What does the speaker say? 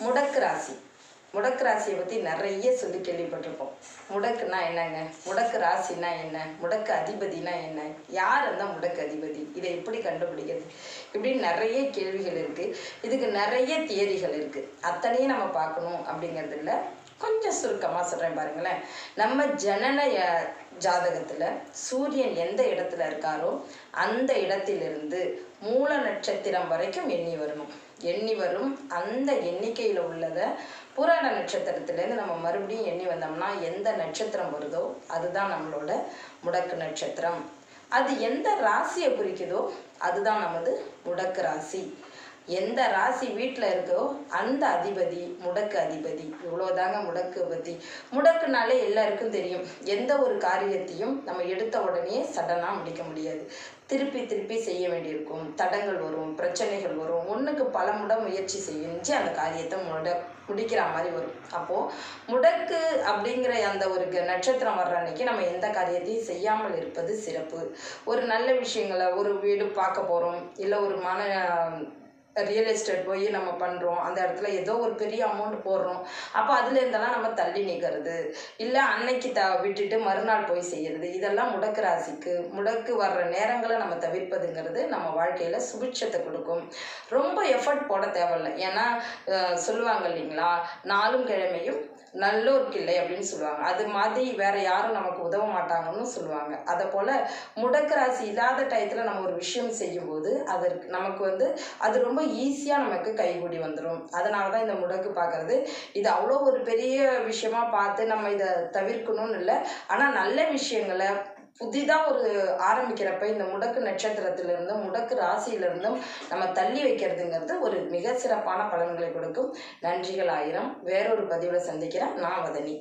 முடக்கு ராசி. முடக்கு ராசியை பற்றி நிறைய சொல்லி கேள்விப்பட்டிருப்போம். முடக்குனா என்னங்க? முடக்கு ராசினா என்ன? முடக்கு அதிபதினா என்ன? யார் அந்த முடக்கு அதிபதி? இதை எப்படி கண்டுபிடிக்கிறது? இப்படின்னு நிறைய கேள்விகள் இருக்குது. இதுக்கு நிறைய தியரிகள் இருக்குது. அத்தனையும் நம்ம பார்க்கணும் அப்படிங்கிறது இல்லை. கொஞ்சம் சுருக்கமாக சொல்கிறேன் பாருங்களேன். நம்ம ஜனன ஜாதகத்தில் சூரியன் எந்த இடத்துல இருக்காரோ அந்த இடத்திலிருந்து மூல நட்சத்திரம் வரைக்கும் எண்ணி வரும் அந்த எண்ணிக்கையில் உள்ளதை புராண நட்சத்திரத்திலேருந்து நம்ம மறுபடியும் எண்ணி வந்தோம்னா எந்த நட்சத்திரம் வருதோ அதுதான் நம்மளோட முடக்கு நட்சத்திரம். அது எந்த ராசியை குறிக்குதோ அதுதான் நமது முடக்கு ராசி. எந்த ராசி வீட்டில் இருக்கோ அந்த அதிபதி முடக்கு அதிபதி. இவ்வளோதாங்க முடக்கு பற்றி. முடக்குனாலே எல்லாருக்கும் தெரியும். எந்த ஒரு காரியத்தையும் நம்ம எடுத்த உடனே சடனாக முடிக்க முடியாது. திருப்பி திருப்பி செய்ய வேண்டியிருக்கும். தடங்கள் வரும், பிரச்சனைகள் வரும். ஒன்றுக்கு பல முறை முயற்சி செஞ்சு அந்த காரியத்தை முடிக்கிற மாதிரி வரும். அப்போது முடக்கு அப்படிங்கிற அந்த ஒரு நட்சத்திரம் வர்ற அன்னைக்கு நம்ம எந்த காரியத்தையும் செய்யாமல் இருப்பது சிறப்பு. ஒரு நல்ல விஷயங்களை, ஒரு வீடு பார்க்க போகிறோம், இல்லை ஒரு ரியல் எஸ்டேட் போய் நம்ம பண்ணுறோம், அந்த இடத்துல ஏதோ ஒரு பெரிய அமௌண்ட் போடுறோம். அப்போ அதுலேருந்தெல்லாம் நம்ம தள்ளி நிற்கிறது, இல்லை அன்னைக்கு விட்டுட்டு மறுநாள் போய் செய்கிறது. இதெல்லாம் முடக்கு ராசிக்கு. முடக்கு வர்ற நேரங்களை நம்ம தவிர்ப்பதுங்கிறது நம்ம வாழ்க்கையில் சுபிட்சத்தை கொடுக்கும். ரொம்ப எஃபர்ட் போட தேவையில்லை. ஏன்னா சொல்லுவாங்க இல்லைங்களா, நாளும் கிழமையும் நல்லோர்க்கு இல்லை அப்படின்னு சொல்லுவாங்க. அது மாதிரி வேற யாரும் நமக்கு உதவ மாட்டாங்கன்னு சொல்லுவாங்க. அதை போல் முடக்கு ராசி இல்லாத டயத்தில் நம்ம ஒரு விஷயம் செய்யும்போது அதற்கு நமக்கு அது ரொம்ப ஈஸியாக நமக்கு கைகூடி வந்துடும். அதனால தான் இந்த முடக்கு பார்க்குறது. இது அவ்வளோ ஒரு பெரிய விஷயமா பார்த்து நம்ம இதை தவிர்க்கணும்னு இல்லை. ஆனால் நல்ல விஷயங்களை புதிதாக ஒரு ஆரம்பிக்கிறப்ப இந்த முடக்கு நட்சத்திரத்திலிருந்தும் முடக்கு ராசியிலிருந்தும் நம்ம தள்ளி வைக்கிறதுங்கிறது ஒரு மிக சிறப்பான பலன்களை கொடுக்கும். நன்றிகள் 1000. வேறொரு பதிவில் சந்திக்கிறேன். நான் வதனி.